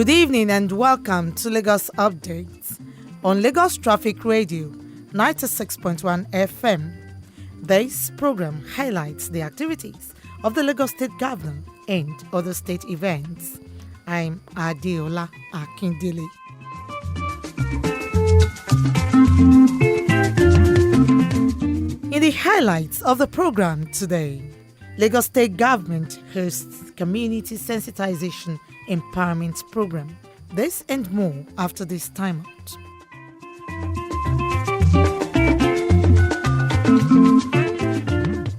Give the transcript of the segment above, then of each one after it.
Good evening and welcome to Lagos Updates on Lagos Traffic Radio 96.1 FM. This program highlights the activities of the Lagos State Governor and other state events. I'm Adeola Akindele. In the highlights of the program today, Lagos State Government hosts Community Sensitization Empowerment Program. This and more after this time out.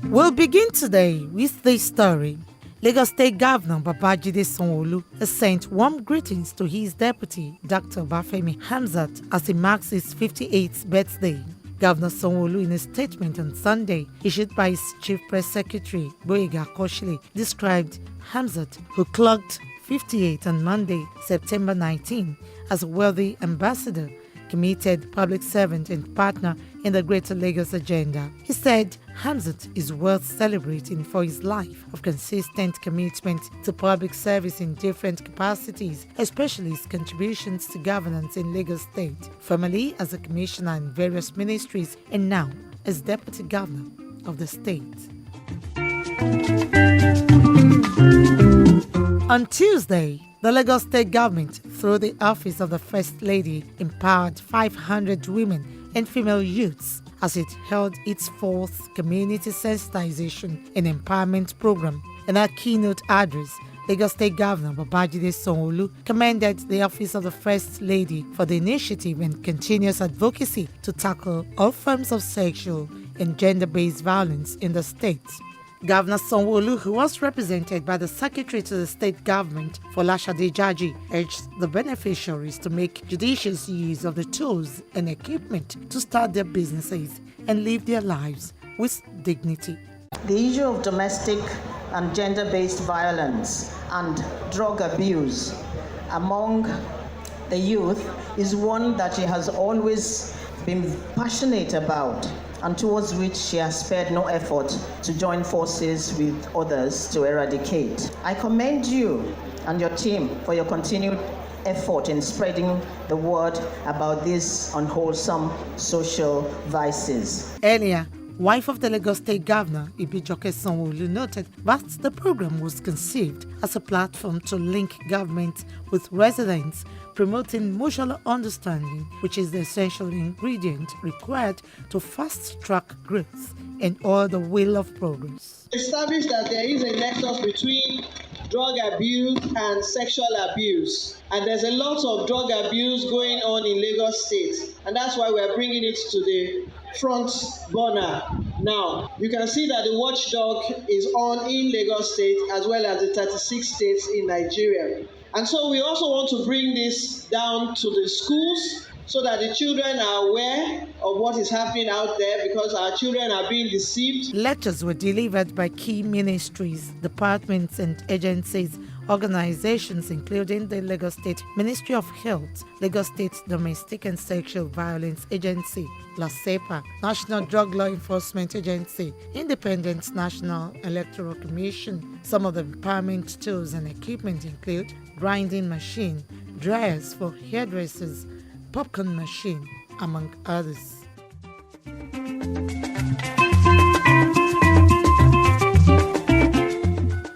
We'll begin today with this story. Lagos State Governor BABAJIDE SANWO-OLU has sent warm greetings to his deputy, Dr. Bafemi Hamzat, as he marks his 58th birthday. Governor SANWO-OLU, in a statement on Sunday issued by his Chief Press Secretary, Boyega Koshile, described Hamzat, who clocked 58 on Monday, September 19, as a wealthy ambassador, committed public servant and partner in the Greater Lagos agenda. He said Hamzat is worth celebrating for his life of consistent commitment to public service in different capacities, especially his contributions to governance in Lagos State, formerly as a commissioner in various ministries and now as deputy governor of the state. On Tuesday, the Lagos State Government, through the Office of the First Lady, empowered 500 women and female youths as it held its fourth Community Sensitization and Empowerment Program. In her keynote address, Lagos State Governor BABAJIDE SANWO-OLU commended the Office of the First Lady for the initiative and continuous advocacy to tackle all forms of sexual and gender-based violence in the state. Governor SANWO-OLU, who was represented by the Secretary to the State Government, Folashade Jaji, urged the beneficiaries to make judicious use of the tools and equipment to start their businesses and live their lives with dignity. The issue of domestic and gender-based violence and drug abuse among the youth is one that she has always been passionate about, and towards which she has spared no effort to join forces with others to eradicate. I commend you and your team for your continued effort in spreading the word about these unwholesome social vices. Earlier, wife of the Lagos State Governor, Etiosa SANWO-OLU, noted that the program was conceived as a platform to link government with residents, promoting mutual understanding, which is the essential ingredient required to fast-track growth and all the wheel of progress. Established that there is a nexus between drug abuse and sexual abuse, and there's a lot of drug abuse going on in Lagos State, and that's why we're bringing it to the front burner now. You can see that the watchdog is on in Lagos State as well as the 36 states in Nigeria. And so we also want to bring this down to the schools so that the children are aware of what is happening out there, because our children are being deceived. Lectures were delivered by key ministries, departments and agencies, organizations including the Lagos State Ministry of Health, Lagos State Domestic and Sexual Violence Agency, LASEPA, National Drug Law Enforcement Agency, Independent National Electoral Commission. Some of the empowerment tools and equipment include grinding machine, dryers for hairdressers, popcorn machine, among others.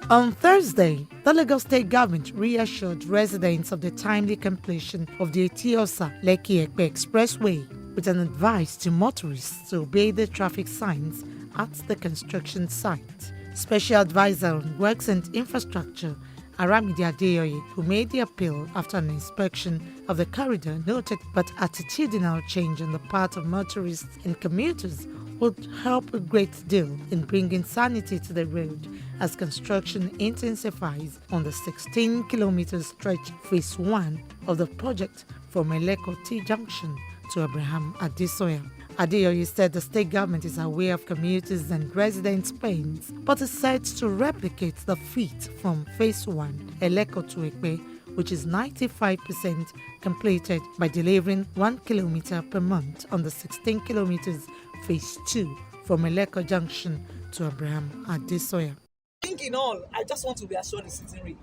On Thursday, the Lagos State Government reassured residents of the timely completion of the Etiosa Lake Expressway with an advice to motorists to obey the traffic signs at the construction site. Special Advisor on Works and Infrastructure, Aramide Adeoye, who made the appeal after an inspection of the corridor, noted that attitudinal change on the part of motorists and commuters would help a great deal in bringing sanity to the road as construction intensifies on the 16-kilometer stretch phase 1 of the project from Eleko T Junction to Abraham Adesoya. Adeoye said the state government is aware of commuters and residents' pains, but is set to replicate the feat from phase 1, Eleko to Ekpe, which is 95% completed by delivering 1 kilometer per month on the 16 kilometers phase 2 from Eleko Junction to Abraham Adesoya. I think in all, I just want to reassure the citizenry.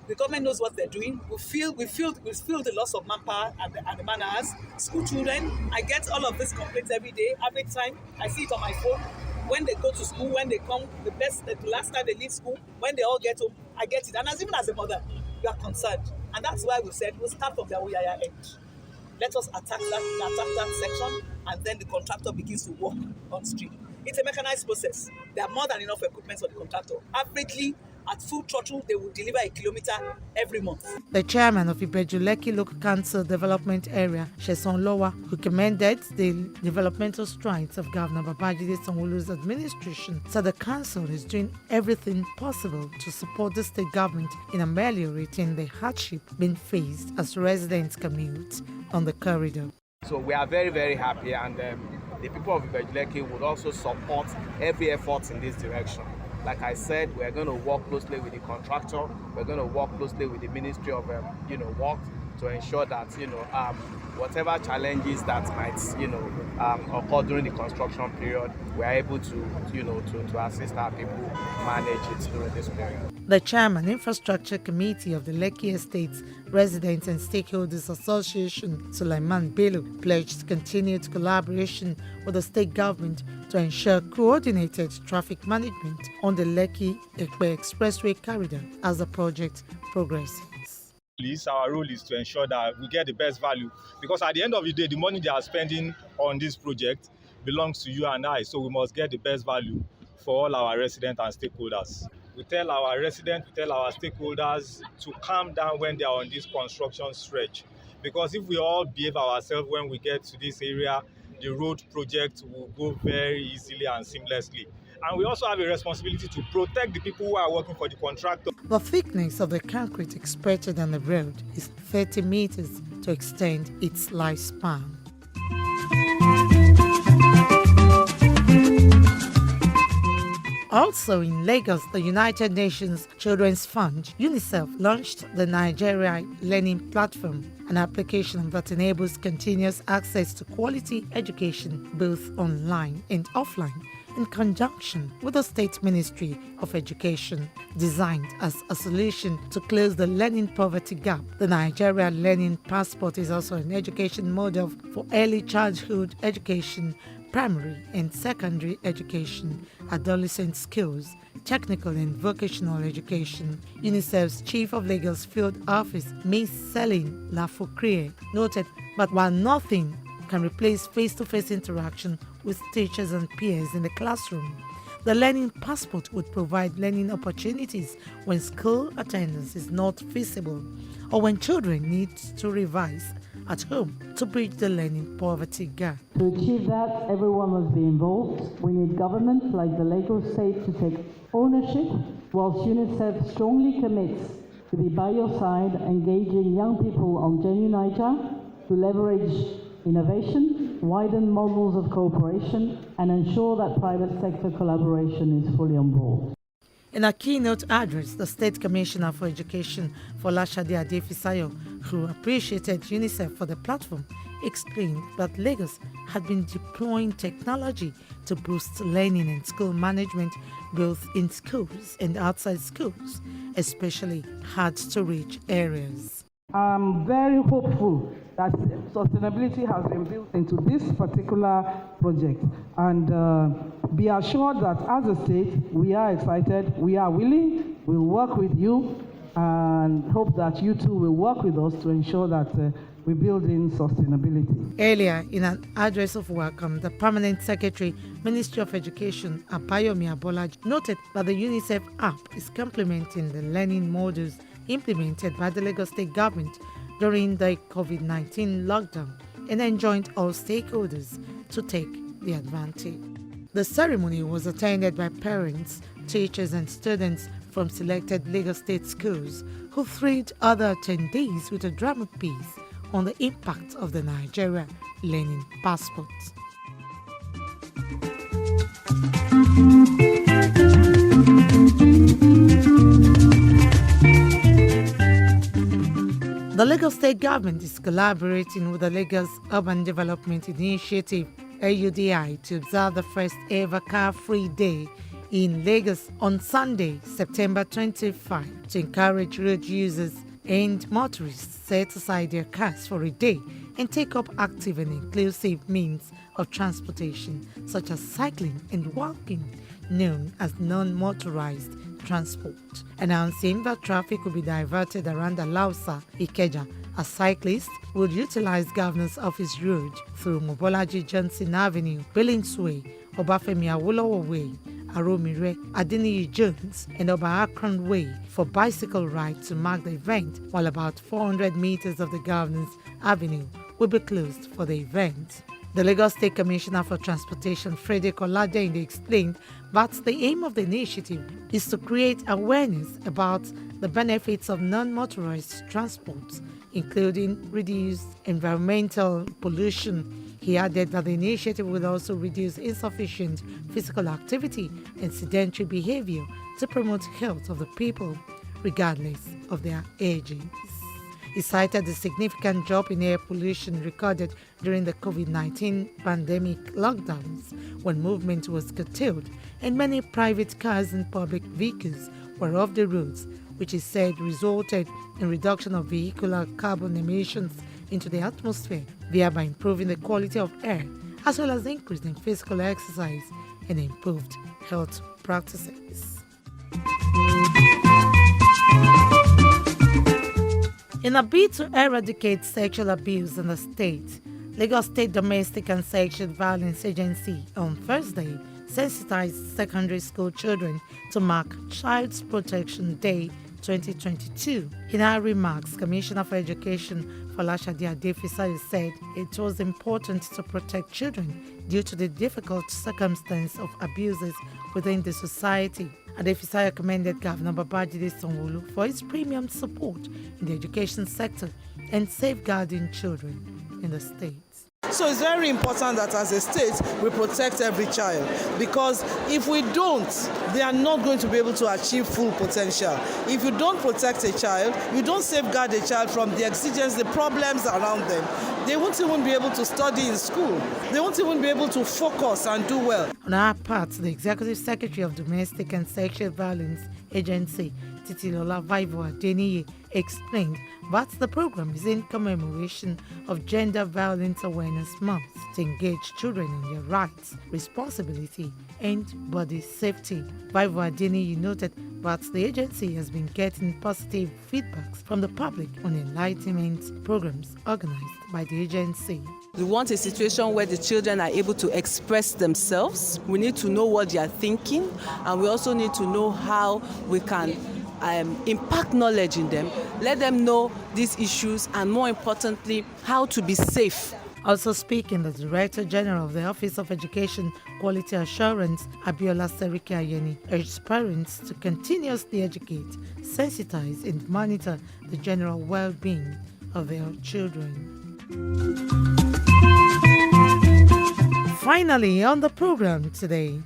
The government knows what they're doing. We feel the loss of manpower and the man-hours. School children, I get all of these complaints every day, every time. I see it on my phone. When they go to school, when they come, the last time they leave school, when they all get home, I get it. And even as a mother, you are concerned. And that's why we said we'll start from the Oyaya end. Let us attack that section, and then the contractor begins to work on stream. It's a mechanized process. There are more than enough equipment for the contractor. Averagely, at full throttle, they will deliver a kilometer every month. The chairman of Ibeju Lekki Local Council Development Area, Sheson Lowa, who commended the developmental strides of Governor Babajide SANWO-OLU's administration, said the council is doing everything possible to support the state government in ameliorating the hardship being faced as residents commute on the corridor. So we are very, very happy, and the people of Ibeju Lekki would also support every effort in this direction. Like I said, we're going to work closely with the contractor. We're going to work closely with the Ministry of Works to ensure that whatever challenges that might occur during the construction period, we're able to assist our people manage it during this period. The Chairman, Infrastructure Committee of the Lekki Estates Residents and Stakeholders Association, Sulaiman Bello, pledged continued collaboration with the state government to ensure coordinated traffic management on the Lekki Expressway corridor as the project progresses. Our role is to ensure that we get the best value, because at the end of the day, the money they are spending on this project belongs to you and I, so we must get the best value for all our residents and stakeholders. We tell our residents, we tell our stakeholders to calm down when they are on this construction stretch, because if we all behave ourselves when we get to this area, the road project will go very easily and seamlessly. And we also have a responsibility to protect the people who are working for the contractor. The thickness of the concrete expected on the road is 30 meters to extend its lifespan. Also in Lagos, the United Nations Children's Fund, UNICEF, launched the Nigeria Learning Platform, an application that enables continuous access to quality education both online and offline, in conjunction with the State Ministry of Education. Designed as a solution to close the learning poverty gap, the Nigeria Learning Passport is also an education model for early childhood education, primary and secondary education, adolescent skills, technical and vocational education. UNICEF's Chief of Lagos Field Office, Ms. Celine Lafoucrier, noted that while nothing can replace face-to-face interaction with teachers and peers in the classroom, the Learning Passport would provide learning opportunities when school attendance is not feasible or when children need to revise at home to bridge the learning poverty gap. To achieve that, everyone must be involved. We need governments like the Lagos State to take ownership, whilst UNICEF strongly commits to be by your side, engaging young people on Genuine Niger to leverage innovation, widen models of cooperation, and ensure that private sector collaboration is fully on board. In a keynote address, the State Commissioner for Education, Folashade Adefisayo, who appreciated UNICEF for the platform, explained that Lagos had been deploying technology to boost learning and school management both in schools and outside schools, especially hard-to-reach areas. I'm very hopeful that sustainability has been built into this particular project, and be assured that as a state, we are excited, we are willing, we'll work with you, and hope that you too will work with us to ensure that we build in sustainability. Earlier, in an address of welcome, the Permanent Secretary, Ministry of Education, Abayomi Abolaji, noted that the UNICEF app is complementing the learning modules implemented by the Lagos State government during the COVID-19 lockdown and enjoined all stakeholders to take the advantage. The ceremony was attended by parents, teachers and students from selected Lagos State schools who thrilled other attendees with a drama piece on the impact of the Nigeria Learning Passport. The Lagos State government is collaborating with the Lagos Urban Development Initiative, AUDI, to observe the first ever car-free day in Lagos on Sunday, September 25, to encourage road users and motorists set aside their cars for a day and take up active and inclusive means of transportation such as cycling and walking, known as non-motorized transport, announcing that traffic will be diverted around Alausa, Ikeja, as cyclists would utilize Governor's Office Road through Mobolaji Johnson Avenue, Billings Way, Obafemi Awolowo Way, Aromire, Adeniyi Jones, and Oba Akron Way for bicycle ride to mark the event, while about 400 meters of the Governor's Avenue will be closed for the event. The Lagos State Commissioner for Transportation, Frederick Oladeyinde, explained that the aim of the initiative is to create awareness about the benefits of non-motorized transport, including reduced environmental pollution. He added that the initiative will also reduce insufficient physical activity and sedentary behavior to promote health of the people, regardless of their ages. He cited the significant drop in air pollution recorded during the COVID-19 pandemic lockdowns, when movement was curtailed and many private cars and public vehicles were off the roads, which he said resulted in reduction of vehicular carbon emissions into the atmosphere, thereby improving the quality of air, as well as increasing physical exercise and improved health practices. In a bid to eradicate sexual abuse in the state, Lagos State Domestic and Sexual Violence Agency on Thursday sensitized secondary school children to mark Child's Protection Day 2022. In her remarks, Commissioner for Education Folashade Adefisayo said it was important to protect children due to the difficult circumstance of abuses within the society. Adefisayo commended Governor BABAJIDE SANWO-OLU for his premium support in the education sector and safeguarding children in the state. So it's very important that as a state we protect every child, because if we don't, they are not going to be able to achieve full potential. If you don't protect a child, you don't safeguard a child from the exigencies, the problems around them, they won't even be able to study in school. They won't even be able to focus and do well. On our part, the Executive Secretary of Domestic and Sexual Violence Agency, Titilola Vaivo Adeniyi, explained that the program is in commemoration of Gender Violence Awareness Month to engage children in their rights, responsibility, and body safety. Vaivo Adeniyi noted that the agency has been getting positive feedbacks from the public on enlightenment programs organized by the agency. We want a situation where the children are able to express themselves. We need to know what they are thinking, and we also need to know how we can impact knowledge in them, let them know these issues, and more importantly, how to be safe. Also speaking, the Director General of the Office of Education Quality Assurance, Abiola Seriki Ayeni, urged parents to continuously educate, sensitize, and monitor the general well-being of their children. Finally, on the program today,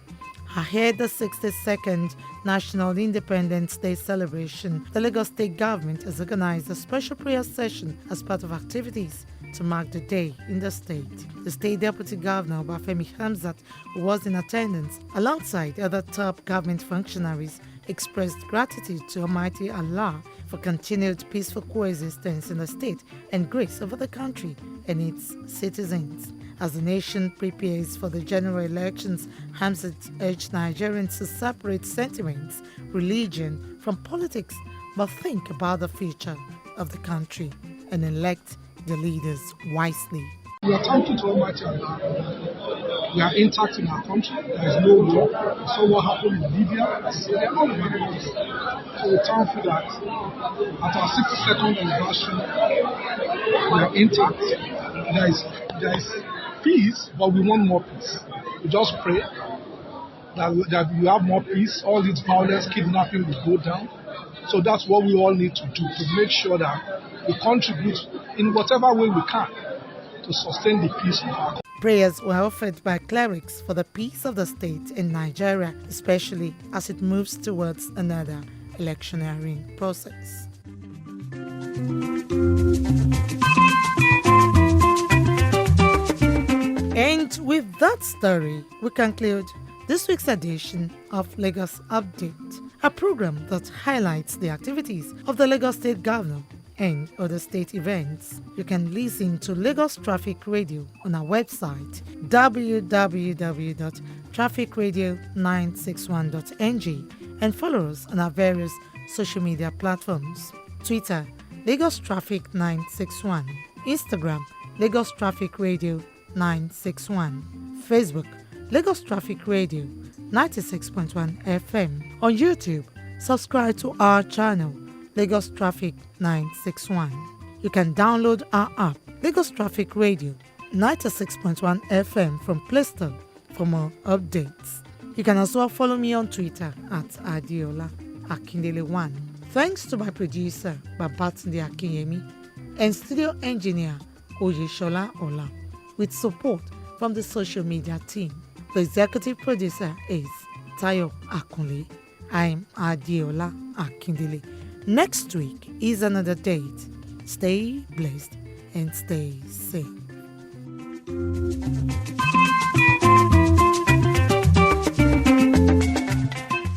ahead the 62nd National Independence Day celebration, the Lagos State government has organized a special prayer session as part of activities to mark the day in the state. The State Deputy Governor, Obafemi Hamzat, who was in attendance alongside other top government functionaries, expressed gratitude to Almighty Allah for continued peaceful coexistence in the state and grace over the country and its citizens. As the nation prepares for the general elections, Hamzat urged Nigerians to separate sentiments, religion from politics, but think about the future of the country and elect the leaders wisely. We are thankful to Almighty Allah. We are intact in our country. There is no war. We saw what happened in Libya, Syria, all of that. So we're thankful that at our 62nd anniversary, we are intact. There is peace, but we want more peace. We just pray that we have more peace. All this violence, kidnapping will go down. So that's what we all need to do, to make sure that we contribute in whatever way we can to sustain the peace of our country. Prayers were offered by clerics for the peace of the state in Nigeria, especially as it moves towards another electioneering process. And with that story, we conclude this week's edition of Lagos Update, a program that highlights the activities of the Lagos State Governor and other state events. You can listen to Lagos Traffic Radio on our website www.trafficradio961.ng and follow us on our various social media platforms: Twitter, Lagos Traffic 961, Instagram, Lagos Traffic Radio 961, Facebook, Lagos Traffic Radio 96.1 FM. On YouTube, subscribe to our channel, Lagos Traffic 961. You can download our app, Lagos Traffic Radio 96.1 FM from Play Store for more updates. You can also follow me on Twitter at Adiola Akindele1. Thanks to my producer, Babatunde Akinyemi, and studio engineer, Oyeshola Ola, with support from the social media team. The executive producer is Tayo Akunle. I'm Adiola Akindele. Next week is another date. Stay blessed and stay safe.